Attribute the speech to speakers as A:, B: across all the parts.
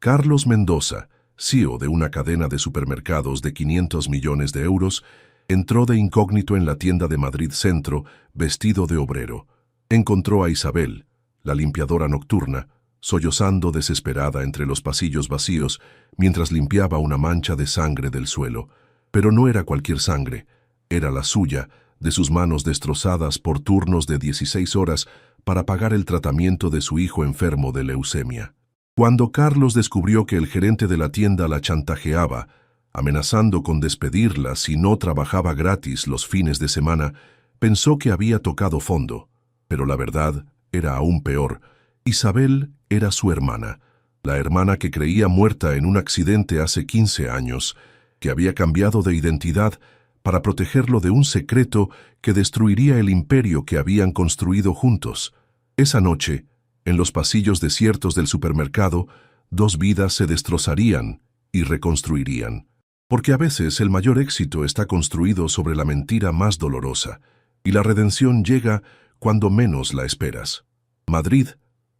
A: Carlos Mendoza, CEO de una cadena de supermercados de 500 millones de euros, entró de incógnito en la tienda de Madrid Centro, vestido de obrero. Encontró a Isabel, la limpiadora nocturna, sollozando desesperada entre los pasillos vacíos mientras limpiaba una mancha de sangre del suelo. Pero no era cualquier sangre, era la suya, de sus manos destrozadas por turnos de 16 horas para pagar el tratamiento de su hijo enfermo de leucemia. Cuando Carlos descubrió que el gerente de la tienda la chantajeaba, amenazando con despedirla si no trabajaba gratis los fines de semana, pensó que había tocado fondo. Pero la verdad era aún peor. Isabel era su hermana, la hermana que creía muerta en un accidente hace 15 años, que había cambiado de identidad para protegerlo de un secreto que destruiría el imperio que habían construido juntos. Esa noche, en los pasillos desiertos del supermercado, dos vidas se destrozarían y reconstruirían. Porque a veces el mayor éxito está construido sobre la mentira más dolorosa, y la redención llega cuando menos la esperas. Madrid,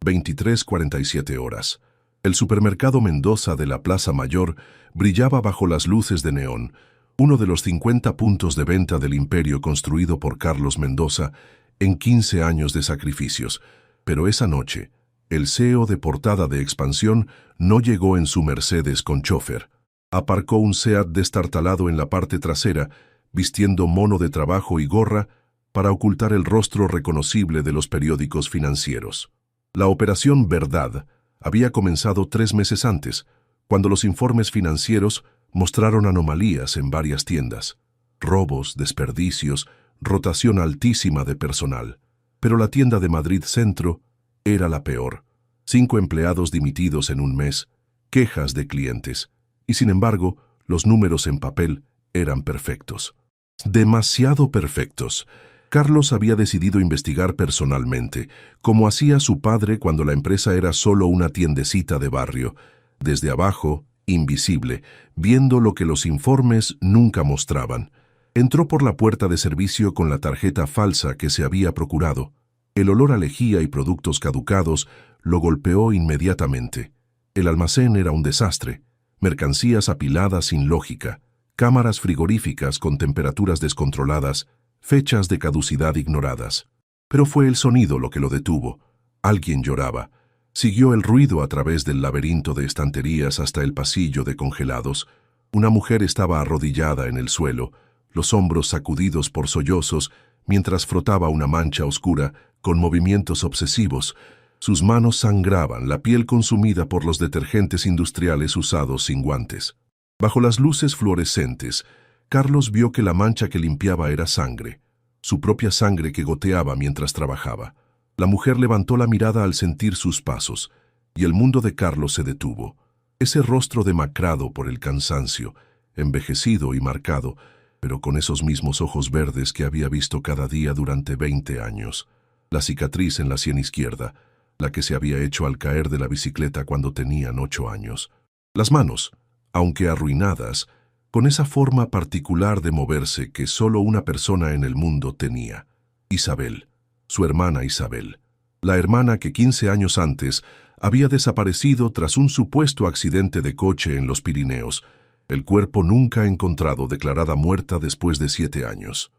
A: 23:47 horas. El supermercado Mendoza de la Plaza Mayor brillaba bajo las luces de neón, uno de los 50 puntos de venta del imperio construido por Carlos Mendoza en 15 años de sacrificios. Pero esa noche, el CEO de portada de Expansión no llegó en su Mercedes con chofer. Aparcó un SEAT destartalado en la parte trasera, vistiendo mono de trabajo y gorra para ocultar el rostro reconocible de los periódicos financieros. La operación Verdad había comenzado 3 meses antes, cuando los informes financieros mostraron anomalías en varias tiendas. Robos, desperdicios, rotación altísima de personal. Pero la tienda de Madrid Centro era la peor. 5 empleados dimitidos en un mes, quejas de clientes. Y sin embargo, los números en papel eran perfectos. Demasiado perfectos. Carlos había decidido investigar personalmente, como hacía su padre cuando la empresa era solo una tiendecita de barrio, desde abajo, invisible, viendo lo que los informes nunca mostraban. Entró por la puerta de servicio con la tarjeta falsa que se había procurado. El olor a lejía y productos caducados lo golpeó inmediatamente. El almacén era un desastre. Mercancías apiladas sin lógica, cámaras frigoríficas con temperaturas descontroladas, fechas de caducidad ignoradas. Pero fue el sonido lo que lo detuvo. Alguien lloraba. Siguió el ruido a través del laberinto de estanterías hasta el pasillo de congelados. Una mujer estaba arrodillada en el suelo, los hombros sacudidos por sollozos, mientras frotaba una mancha oscura con movimientos obsesivos. Sus manos sangraban, la piel consumida por los detergentes industriales usados sin guantes. Bajo las luces fluorescentes, Carlos vio que la mancha que limpiaba era sangre, su propia sangre que goteaba mientras trabajaba. La mujer levantó la mirada al sentir sus pasos, y el mundo de Carlos se detuvo. Ese rostro demacrado por el cansancio, envejecido y marcado, pero con esos mismos ojos verdes que había visto cada día durante 20 años. La cicatriz en la sien izquierda, la que se había hecho al caer de la bicicleta cuando tenían 8 años. Las manos, aunque arruinadas, con esa forma particular de moverse que solo una persona en el mundo tenía. Isabel, su hermana Isabel, la hermana que 15 años antes había desaparecido tras un supuesto accidente de coche en los Pirineos, el cuerpo nunca encontrado, declarada muerta después de 7 años.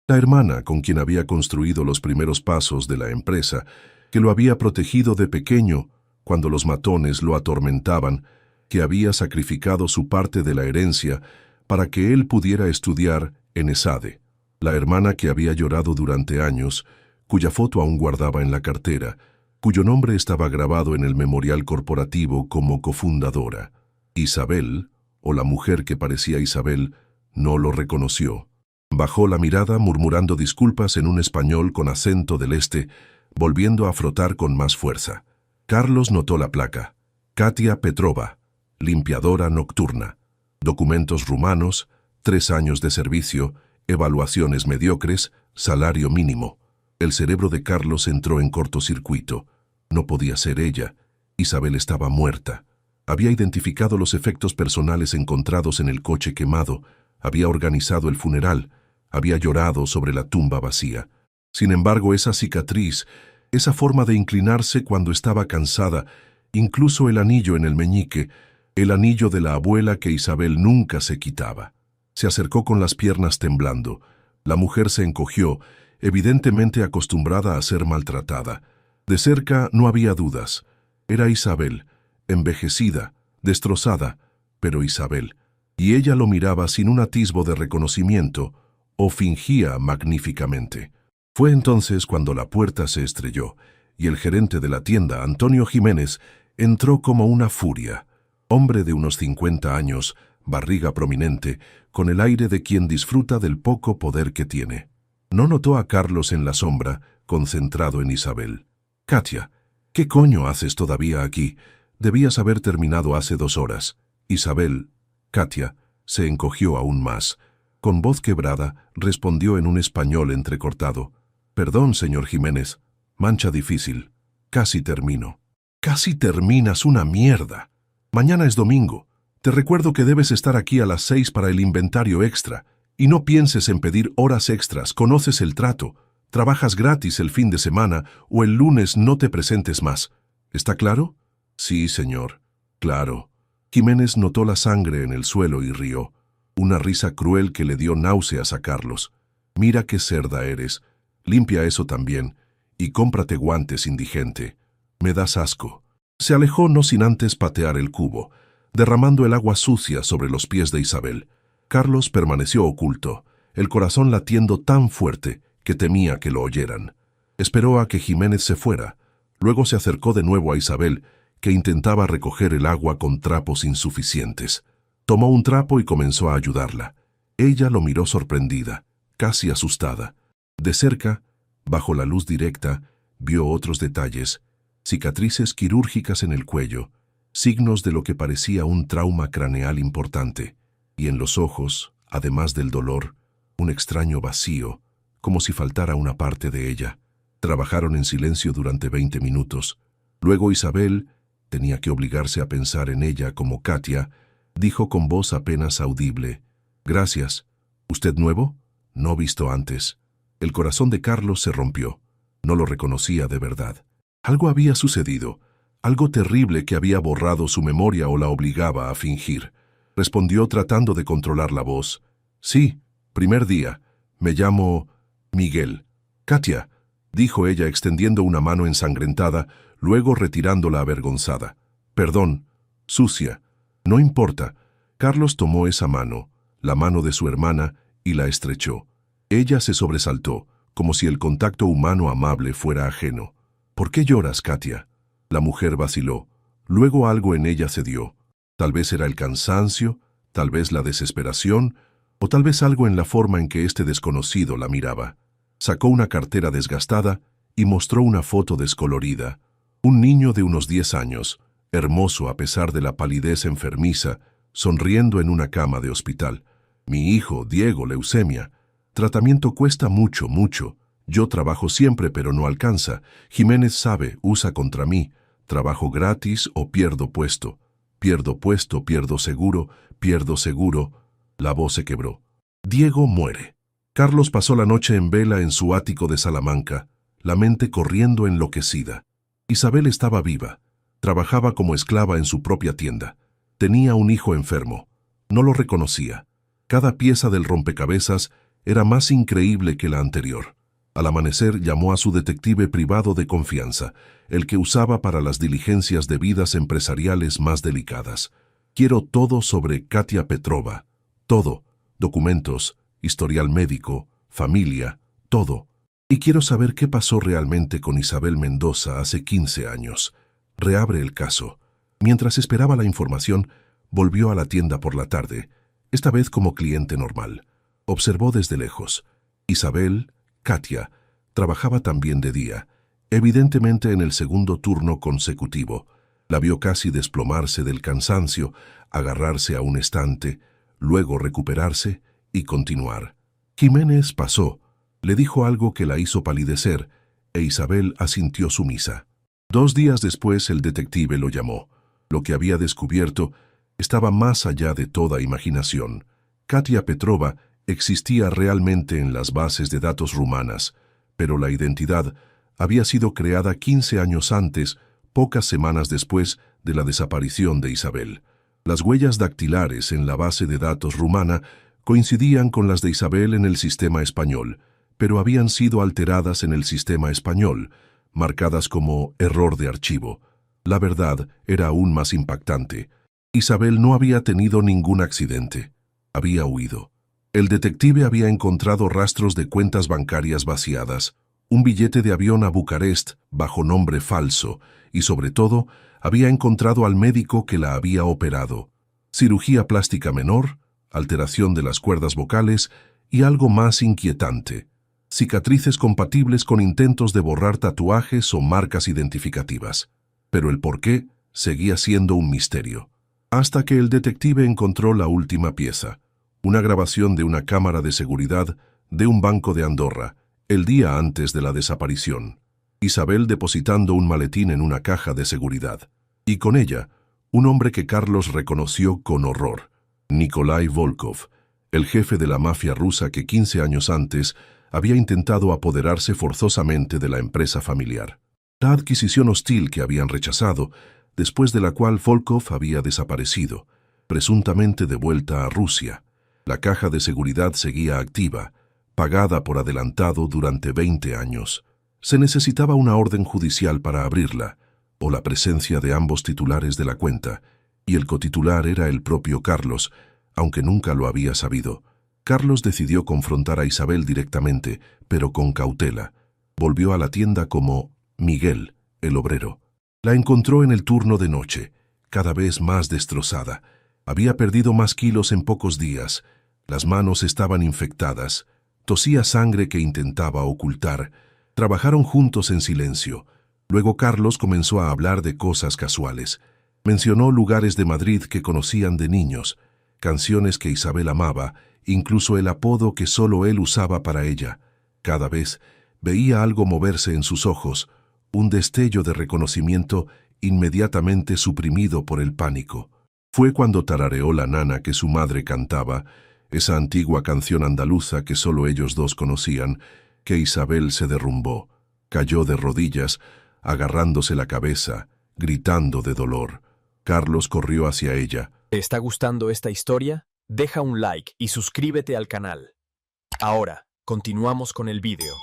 A: La hermana con quien había construido los primeros pasos de la empresa, que lo había protegido de pequeño cuando los matones lo atormentaban, que había sacrificado su parte de la herencia para que él pudiera estudiar en ESADE. La hermana que había llorado durante años, cuya foto aún guardaba en la cartera, cuyo nombre estaba grabado en el memorial corporativo como cofundadora. Isabel, o la mujer que parecía Isabel, no lo reconoció. Bajó la mirada murmurando disculpas en un español con acento del este, volviendo a frotar con más fuerza. Carlos notó la placa. Katia Petrova, limpiadora nocturna. Documentos rumanos, 3 años de servicio, evaluaciones mediocres, salario mínimo. El cerebro de Carlos entró en cortocircuito. No podía ser ella. Isabel estaba muerta. Había identificado los efectos personales encontrados en el coche quemado, había organizado el funeral, había llorado sobre la tumba vacía. Sin embargo, esa cicatriz, esa forma de inclinarse cuando estaba cansada, incluso el anillo en el meñique, el anillo de la abuela que Isabel nunca se quitaba. Se acercó con las piernas temblando. La mujer se encogió, evidentemente acostumbrada a ser maltratada. De cerca no había dudas. Era Isabel, envejecida, destrozada, pero Isabel. Y ella lo miraba sin un atisbo de reconocimiento, o fingía magníficamente. Fue entonces cuando la puerta se estrelló, y el gerente de la tienda, Antonio Jiménez, entró como una furia. Hombre de unos 50 años, barriga prominente, con el aire de quien disfruta del poco poder que tiene. No notó a Carlos en la sombra, concentrado en Isabel. «Katia, ¿qué coño haces todavía aquí? Debías haber terminado hace 2 horas». Isabel, Katia, se encogió aún más. Con voz quebrada, respondió en un español entrecortado. «Perdón, señor Jiménez. Mancha difícil. Casi termino». «Casi terminas una mierda. Mañana es domingo. Te recuerdo que debes estar aquí a las 6 para el inventario extra. Y no pienses en pedir horas extras, conoces el trato. Trabajas gratis el fin de semana o el lunes no te presentes más. ¿Está claro?» «Sí, señor. Claro». Jiménez notó la sangre en el suelo y rió. Una risa cruel que le dio náuseas a Carlos. «Mira qué cerda eres. Limpia eso también. Y cómprate guantes, indigente. Me das asco». Se alejó no sin antes patear el cubo, derramando el agua sucia sobre los pies de Isabel. Carlos permaneció oculto, el corazón latiendo tan fuerte que temía que lo oyeran. Esperó a que Jiménez se fuera. Luego se acercó de nuevo a Isabel, que intentaba recoger el agua con trapos insuficientes. Tomó un trapo y comenzó a ayudarla. Ella lo miró sorprendida, casi asustada. De cerca, bajo la luz directa, vio otros detalles, cicatrices quirúrgicas en el cuello, signos de lo que parecía un trauma craneal importante, y en los ojos, además del dolor, un extraño vacío, como si faltara una parte de ella. Trabajaron en silencio durante 20 minutos. Luego Isabel, tenía que obligarse a pensar en ella como Katia, dijo con voz apenas audible: «Gracias. ¿Usted nuevo? No visto antes». El corazón de Carlos se rompió. No lo reconocía de verdad. Algo había sucedido, algo terrible que había borrado su memoria o la obligaba a fingir. Respondió tratando de controlar la voz. «Sí, primer día. Me llamo Miguel». «Katia», dijo ella extendiendo una mano ensangrentada, luego retirándola avergonzada. «Perdón, sucia». «No importa». Carlos tomó esa mano, la mano de su hermana, y la estrechó. Ella se sobresaltó, como si el contacto humano amable fuera ajeno. «¿Por qué lloras, Katia?» La mujer vaciló. Luego algo en ella cedió. Tal vez era el cansancio, tal vez la desesperación, o tal vez algo en la forma en que este desconocido la miraba. Sacó una cartera desgastada y mostró una foto descolorida. Un niño de unos 10 años, hermoso a pesar de la palidez enfermiza, sonriendo en una cama de hospital. «Mi hijo, Diego, leucemia. Tratamiento cuesta mucho, mucho. Yo trabajo siempre, pero no alcanza. Jiménez sabe, usa contra mí. Trabajo gratis o pierdo puesto. Pierdo puesto, pierdo seguro, pierdo seguro». La voz se quebró. Diego muere. Carlos pasó la noche en vela en su ático de Salamanca, la mente corriendo enloquecida. Isabel estaba viva. Trabajaba como esclava en su propia tienda. Tenía un hijo enfermo. No lo reconocía. Cada pieza del rompecabezas era más increíble que la anterior. Al amanecer llamó a su detective privado de confianza, el que usaba para las diligencias debidas empresariales más delicadas. «Quiero todo sobre Katia Petrova. Todo. Documentos, historial médico, familia, todo. Y quiero saber qué pasó realmente con Isabel Mendoza hace 15 años. Reabre el caso». Mientras esperaba la información, volvió a la tienda por la tarde, esta vez como cliente normal. Observó desde lejos. Isabel, Katia, trabajaba también de día, evidentemente en el segundo turno consecutivo. La vio casi desplomarse del cansancio, agarrarse a un estante, luego recuperarse y continuar. Jiménez pasó, le dijo algo que la hizo palidecer, e Isabel asintió sumisa. 2 días después el detective lo llamó. Lo que había descubierto estaba más allá de toda imaginación. Katia Petrova existía realmente en las bases de datos rumanas, pero la identidad había sido creada 15 años antes pocas semanas después de la desaparición de Isabel. Las huellas dactilares en la base de datos rumana coincidían con las de Isabel en el sistema español, pero habían sido alteradas en el sistema español, marcadas como error de archivo. La verdad era aún más impactante. Isabel no había tenido ningún accidente. Había huido. El detective había encontrado rastros de cuentas bancarias vaciadas, un billete de avión a Bucarest bajo nombre falso y, sobre todo, había encontrado al médico que la había operado. Cirugía plástica menor, alteración de las cuerdas vocales y algo más inquietante: cicatrices compatibles con intentos de borrar tatuajes o marcas identificativas. Pero el porqué seguía siendo un misterio. Hasta que el detective encontró la última pieza, una grabación de una cámara de seguridad de un banco de Andorra, el día antes de la desaparición. Isabel depositando un maletín en una caja de seguridad. Y con ella, un hombre que Carlos reconoció con horror: Nikolai Volkov, el jefe de la mafia rusa que 15 años antes había intentado apoderarse forzosamente de la empresa familiar. La adquisición hostil que habían rechazado, después de la cual Volkov había desaparecido, presuntamente de vuelta a Rusia. La caja de seguridad seguía activa, pagada por adelantado durante 20 años. Se necesitaba una orden judicial para abrirla, o la presencia de ambos titulares de la cuenta, y el cotitular era el propio Carlos, aunque nunca lo había sabido. Carlos decidió confrontar a Isabel directamente, pero con cautela. Volvió a la tienda como Miguel, el obrero. La encontró en el turno de noche, cada vez más destrozada. Había perdido más kilos en pocos días. Las manos estaban infectadas. Tosía sangre que intentaba ocultar. Trabajaron juntos en silencio. Luego Carlos comenzó a hablar de cosas casuales. Mencionó lugares de Madrid que conocían de niños, canciones que Isabel amaba, incluso el apodo que solo él usaba para ella. Cada vez veía algo moverse en sus ojos, un destello de reconocimiento inmediatamente suprimido por el pánico. Fue cuando tarareó la nana que su madre cantaba, esa antigua canción andaluza que solo ellos dos conocían, que Isabel se derrumbó, cayó de rodillas, agarrándose la cabeza, gritando de dolor. Carlos corrió hacia ella.
B: ¿Te está gustando esta historia? Deja un like y suscríbete al canal. Ahora, continuamos con el vídeo.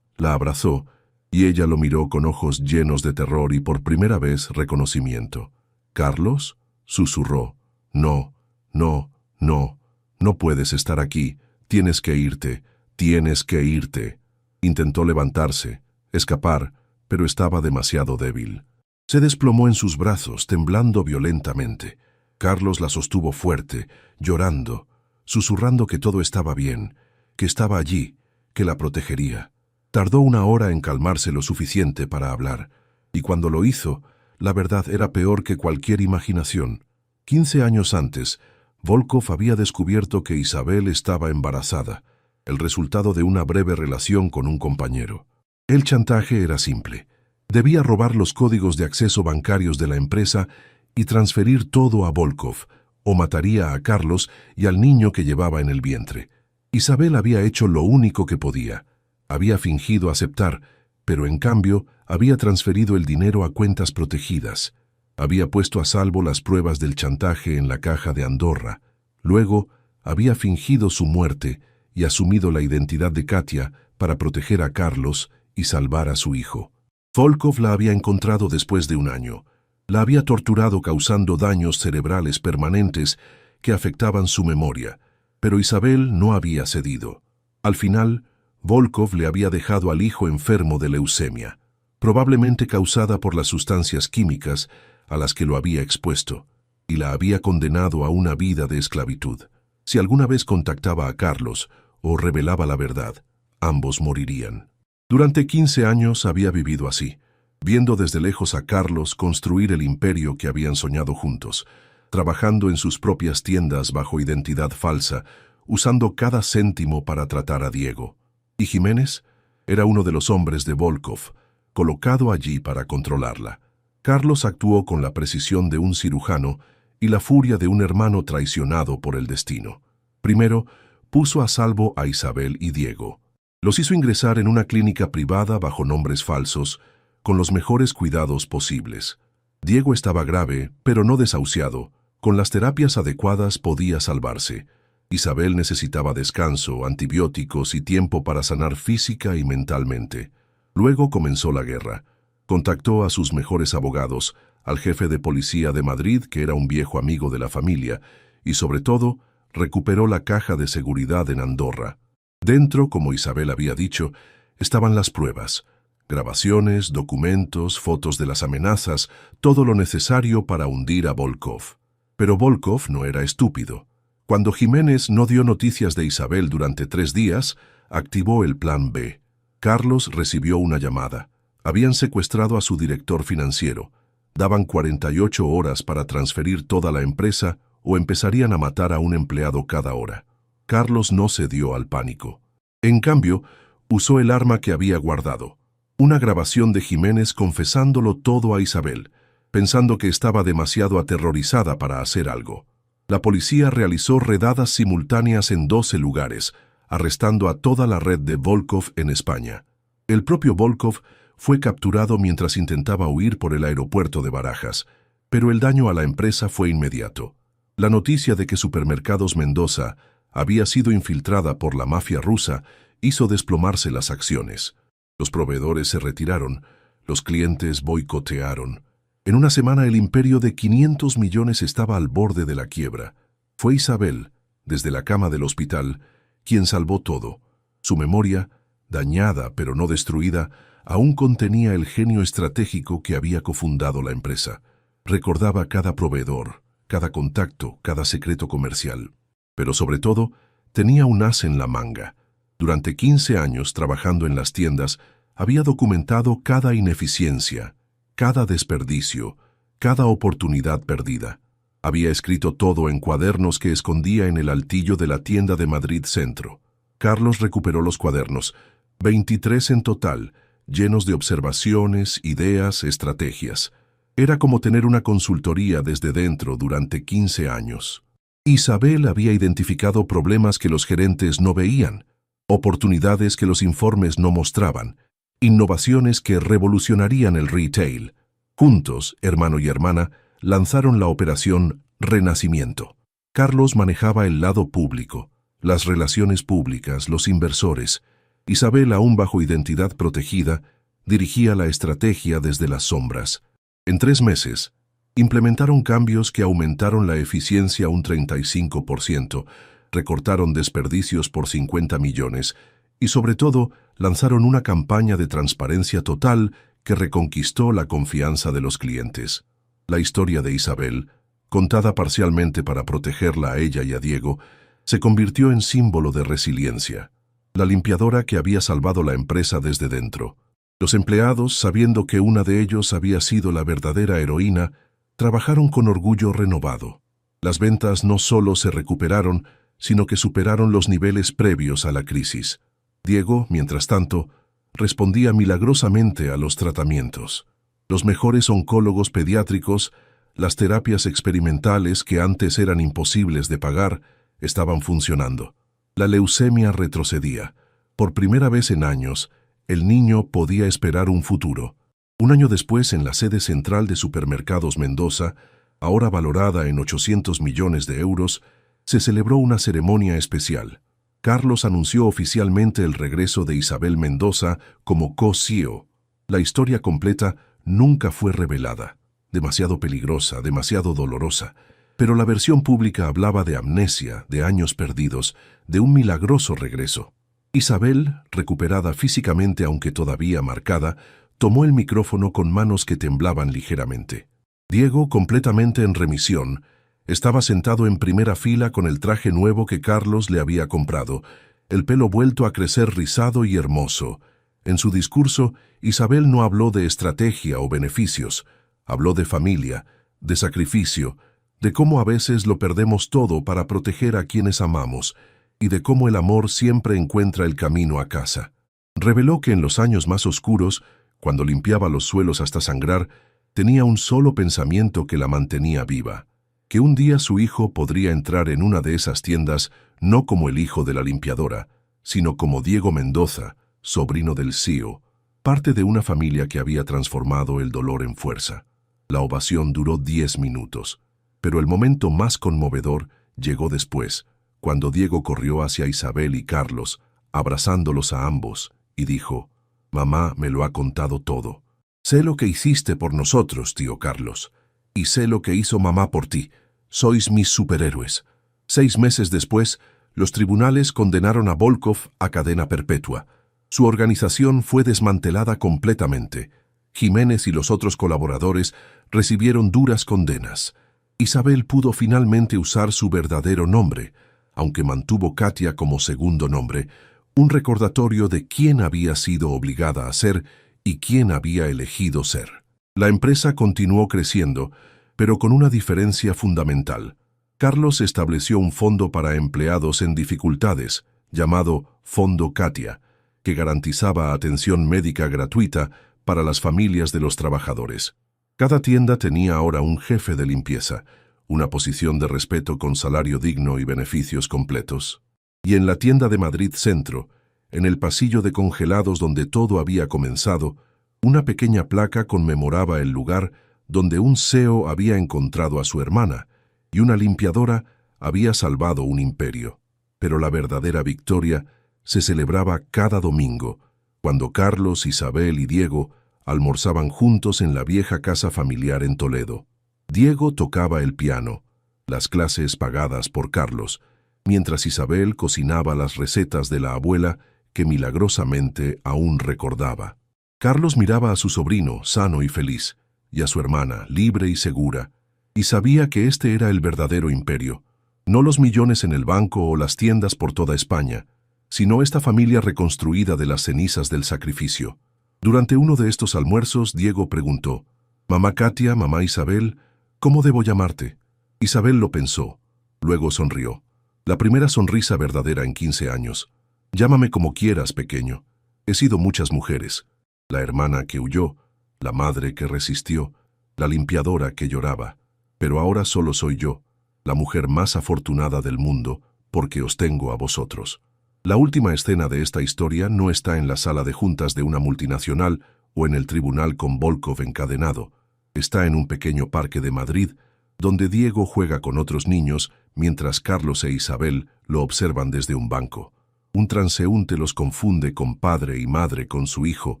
A: La abrazó, y ella lo miró con ojos llenos de terror y por primera vez reconocimiento. «¿Carlos?», susurró. «No, no, no, no puedes estar aquí. Tienes que irte, tienes que irte». Intentó levantarse, escapar, pero estaba demasiado débil. Se desplomó en sus brazos, temblando violentamente. Carlos la sostuvo fuerte, llorando, susurrando que todo estaba bien, que estaba allí, que la protegería. Tardó una hora en calmarse lo suficiente para hablar, y cuando lo hizo, la verdad era peor que cualquier imaginación. 15 años antes, Volkov había descubierto que Isabel estaba embarazada, el resultado de una breve relación con un compañero. El chantaje era simple. Debía robar los códigos de acceso bancarios de la empresa y transferir todo a Volkov, o mataría a Carlos y al niño que llevaba en el vientre. Isabel había hecho lo único que podía. Había fingido aceptar, pero en cambio había transferido el dinero a cuentas protegidas. Había puesto a salvo las pruebas del chantaje en la caja de Andorra. Luego había fingido su muerte y asumido la identidad de Katia para proteger a Carlos y salvar a su hijo. Volkov la había encontrado después de un año. La había torturado causando daños cerebrales permanentes que afectaban su memoria, pero Isabel no había cedido. Al final, Volkov le había dejado al hijo enfermo de leucemia, probablemente causada por las sustancias químicas a las que lo había expuesto, y la había condenado a una vida de esclavitud. Si alguna vez contactaba a Carlos o revelaba la verdad, ambos morirían. Durante 15 años había vivido así, viendo desde lejos a Carlos construir el imperio que habían soñado juntos, trabajando en sus propias tiendas bajo identidad falsa, usando cada céntimo para tratar a Diego. Y Jiménez era uno de los hombres de Volkov, colocado allí para controlarla. Carlos actuó con la precisión de un cirujano y la furia de un hermano traicionado por el destino. Primero, puso a salvo a Isabel y Diego. Los hizo ingresar en una clínica privada bajo nombres falsos, con los mejores cuidados posibles. Diego estaba grave, pero no desahuciado. Con las terapias adecuadas podía salvarse. Isabel necesitaba descanso, antibióticos y tiempo para sanar física y mentalmente. Luego comenzó la guerra. Contactó a sus mejores abogados, al jefe de policía de Madrid, que era un viejo amigo de la familia, y sobre todo, recuperó la caja de seguridad en Andorra. Dentro, como Isabel había dicho, estaban las pruebas, grabaciones, documentos, fotos de las amenazas, todo lo necesario para hundir a Volkov. Pero Volkov no era estúpido. Cuando Jiménez no dio noticias de Isabel durante 3 días, activó el plan B. Carlos recibió una llamada. Habían secuestrado a su director financiero. Daban 48 horas para transferir toda la empresa o empezarían a matar a un empleado cada hora. Carlos no cedió al pánico. En cambio, usó el arma que había guardado. Una grabación de Jiménez confesándolo todo a Isabel, pensando que estaba demasiado aterrorizada para hacer algo. La policía realizó redadas simultáneas en 12 lugares, arrestando a toda la red de Volkov en España. El propio Volkov fue capturado mientras intentaba huir por el aeropuerto de Barajas, pero el daño a la empresa fue inmediato. La noticia de que Supermercados Mendoza había sido infiltrada por la mafia rusa hizo desplomarse las acciones. Los proveedores se retiraron, los clientes boicotearon. En una semana el imperio de 500 millones estaba al borde de la quiebra. Fue Isabel, desde la cama del hospital, quien salvó todo. Su memoria, dañada pero no destruida, aún contenía el genio estratégico que había cofundado la empresa. Recordaba cada proveedor, cada contacto, cada secreto comercial. Pero sobre todo, tenía un as en la manga. Durante 15 años trabajando en las tiendas, había documentado cada ineficiencia, cada desperdicio, cada oportunidad perdida. Había escrito todo en cuadernos que escondía en el altillo de la tienda de Madrid Centro. Carlos recuperó los cuadernos, 23 en total, llenos de observaciones, ideas, estrategias. Era como tener una consultoría desde dentro durante 15 años. Isabel había identificado problemas que los gerentes no veían, oportunidades que los informes no mostraban, innovaciones que revolucionarían el retail. Juntos, hermano y hermana, lanzaron la operación Renacimiento. Carlos manejaba el lado público, las relaciones públicas, los inversores. Isabel, aún bajo identidad protegida, dirigía la estrategia desde las sombras. En 3 meses, implementaron cambios que aumentaron la eficiencia un 35%, recortaron desperdicios por 50 millones y, sobre todo, lanzaron una campaña de transparencia total que reconquistó la confianza de los clientes. La historia de Isabel, contada parcialmente para protegerla a ella y a Diego, se convirtió en símbolo de resiliencia. La limpiadora que había salvado la empresa desde dentro. Los empleados, sabiendo que una de ellos había sido la verdadera heroína, trabajaron con orgullo renovado. Las ventas no solo se recuperaron, sino que superaron los niveles previos a la crisis. Diego, mientras tanto, respondía milagrosamente a los tratamientos. Los mejores oncólogos pediátricos, las terapias experimentales que antes eran imposibles de pagar, estaban funcionando. La leucemia retrocedía. Por primera vez en años, el niño podía esperar un futuro. Un año después, en la sede central de Supermercados Mendoza, ahora valorada en 800 millones de euros, se celebró una ceremonia especial. Carlos anunció oficialmente el regreso de Isabel Mendoza como co-CEO. La historia completa nunca fue revelada. Demasiado peligrosa, demasiado dolorosa. Pero la versión pública hablaba de amnesia, de años perdidos, de un milagroso regreso. Isabel, recuperada físicamente aunque todavía marcada, tomó el micrófono con manos que temblaban ligeramente. Diego, completamente en remisión, estaba sentado en primera fila con el traje nuevo que Carlos le había comprado, el pelo vuelto a crecer rizado y hermoso. En su discurso, Isabel no habló de estrategia o beneficios, habló de familia, de sacrificio, de cómo a veces lo perdemos todo para proteger a quienes amamos, y de cómo el amor siempre encuentra el camino a casa. Reveló que en los años más oscuros, cuando limpiaba los suelos hasta sangrar, tenía un solo pensamiento que la mantenía viva, que un día su hijo podría entrar en una de esas tiendas no como el hijo de la limpiadora, sino como Diego Mendoza, sobrino del CEO. parte de una familia que había transformado el dolor en fuerza. La ovación duró 10 minutos, pero el momento más conmovedor llegó después, cuando Diego corrió hacia Isabel y Carlos, abrazándolos a ambos, y dijo: «Mamá me lo ha contado todo. Sé lo que hiciste por nosotros, tío Carlos, y sé lo que hizo mamá por ti. Sois mis superhéroes». 6 meses después, los tribunales condenaron a Volkov a cadena perpetua. Su organización fue desmantelada completamente. Jiménez y los otros colaboradores recibieron duras condenas. Isabel pudo finalmente usar su verdadero nombre, aunque mantuvo Katia como segundo nombre, un recordatorio de quién había sido obligada a ser y quién había elegido ser. La empresa continuó creciendo, pero con una diferencia fundamental. Carlos estableció un fondo para empleados en dificultades, llamado Fondo Katia, que garantizaba atención médica gratuita para las familias de los trabajadores. Cada tienda tenía ahora un jefe de limpieza, una posición de respeto con salario digno y beneficios completos. Y en la tienda de Madrid Centro, en el pasillo de congelados donde todo había comenzado, una pequeña placa conmemoraba el lugar donde un CEO había encontrado a su hermana y una limpiadora había salvado un imperio. Pero la verdadera victoria se celebraba cada domingo, cuando Carlos, Isabel y Diego almorzaban juntos en la vieja casa familiar en Toledo. Diego tocaba el piano, las clases pagadas por Carlos, mientras Isabel cocinaba las recetas de la abuela que milagrosamente aún recordaba. Carlos miraba a su sobrino, sano y feliz, y a su hermana, libre y segura, y sabía que este era el verdadero imperio, no los millones en el banco o las tiendas por toda España, sino esta familia reconstruida de las cenizas del sacrificio. Durante uno de estos almuerzos, Diego preguntó: «Mamá Katia, mamá Isabel, ¿cómo debo llamarte?». Isabel lo pensó, luego sonrió. La primera sonrisa verdadera en 15 años. «Llámame como quieras, pequeño. He sido muchas mujeres. La hermana que huyó, la madre que resistió, la limpiadora que lloraba. Pero ahora solo soy yo, la mujer más afortunada del mundo, porque os tengo a vosotros». La última escena de esta historia no está en la sala de juntas de una multinacional o en el tribunal con Volkov encadenado. Está en un pequeño parque de Madrid, donde Diego juega con otros niños mientras Carlos e Isabel lo observan desde un banco. Un transeúnte los confunde con padre y madre con su hijo,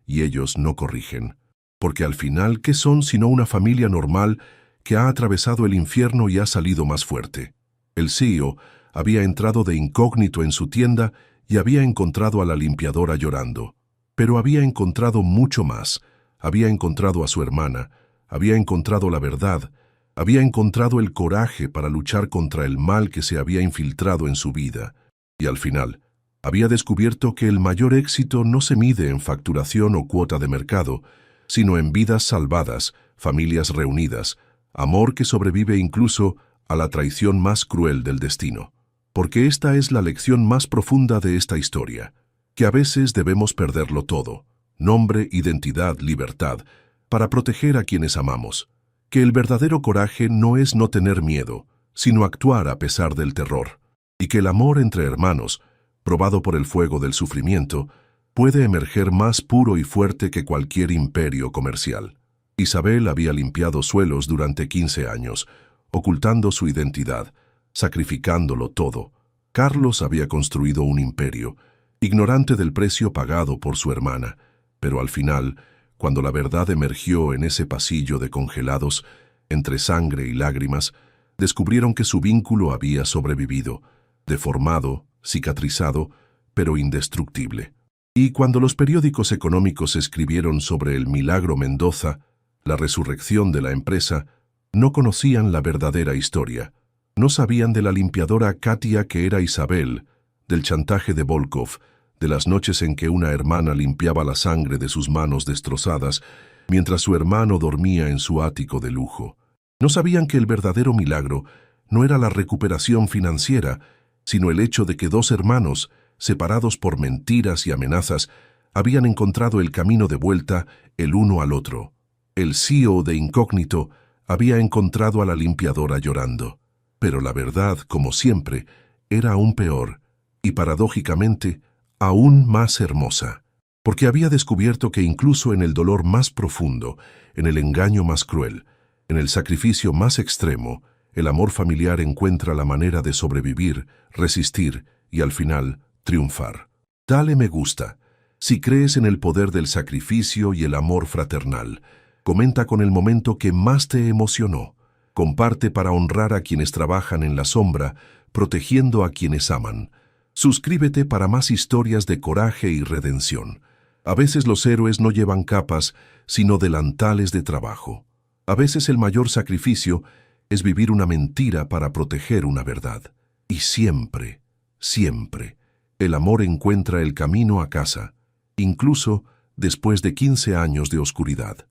A: y ellos no corrigen. Porque al final, ¿qué son sino una familia normal que ha atravesado el infierno y ha salido más fuerte? El CEO había entrado de incógnito en su tienda y había encontrado a la limpiadora llorando. Pero había encontrado mucho más. Había encontrado a su hermana, había encontrado la verdad, había encontrado el coraje para luchar contra el mal que se había infiltrado en su vida. Y al final, había descubierto que el mayor éxito no se mide en facturación o cuota de mercado, sino en vidas salvadas, familias reunidas, amor que sobrevive incluso a la traición más cruel del destino. Porque esta es la lección más profunda de esta historia, que a veces debemos perderlo todo, nombre, identidad, libertad, para proteger a quienes amamos. Que el verdadero coraje no es no tener miedo, sino actuar a pesar del terror. Y que el amor entre hermanos, probado por el fuego del sufrimiento, puede emerger más puro y fuerte que cualquier imperio comercial. Isabel había limpiado suelos durante 15 años, ocultando su identidad, sacrificándolo todo. Carlos había construido un imperio, ignorante del precio pagado por su hermana, pero al final, cuando la verdad emergió en ese pasillo de congelados, entre sangre y lágrimas, descubrieron que su vínculo había sobrevivido, deformado, cicatrizado, pero indestructible. Y cuando los periódicos económicos escribieron sobre el milagro Mendoza, la resurrección de la empresa, no conocían la verdadera historia. No sabían de la limpiadora Katia que era Isabel, del chantaje de Volkov, de las noches en que una hermana limpiaba la sangre de sus manos destrozadas, mientras su hermano dormía en su ático de lujo. No sabían que el verdadero milagro no era la recuperación financiera, sino el hecho de que dos hermanos, separados por mentiras y amenazas, habían encontrado el camino de vuelta el uno al otro. El CEO de Incógnito había encontrado a la limpiadora llorando. Pero la verdad, como siempre, era aún peor y, paradójicamente, aún más hermosa. porque había descubierto que incluso en el dolor más profundo, en el engaño más cruel, en el sacrificio más extremo, el amor familiar encuentra la manera de sobrevivir, resistir y, al final, triunfar. Dale me gusta. Si crees en el poder del sacrificio y el amor fraternal, comenta con el momento que más te emocionó. Comparte para honrar a quienes trabajan en la sombra, protegiendo a quienes aman. Suscríbete para más historias de coraje y redención. A veces los héroes no llevan capas, sino delantales de trabajo. A veces el mayor sacrificio es vivir una mentira para proteger una verdad. Y siempre, siempre, el amor encuentra el camino a casa, incluso después de 15 años de oscuridad.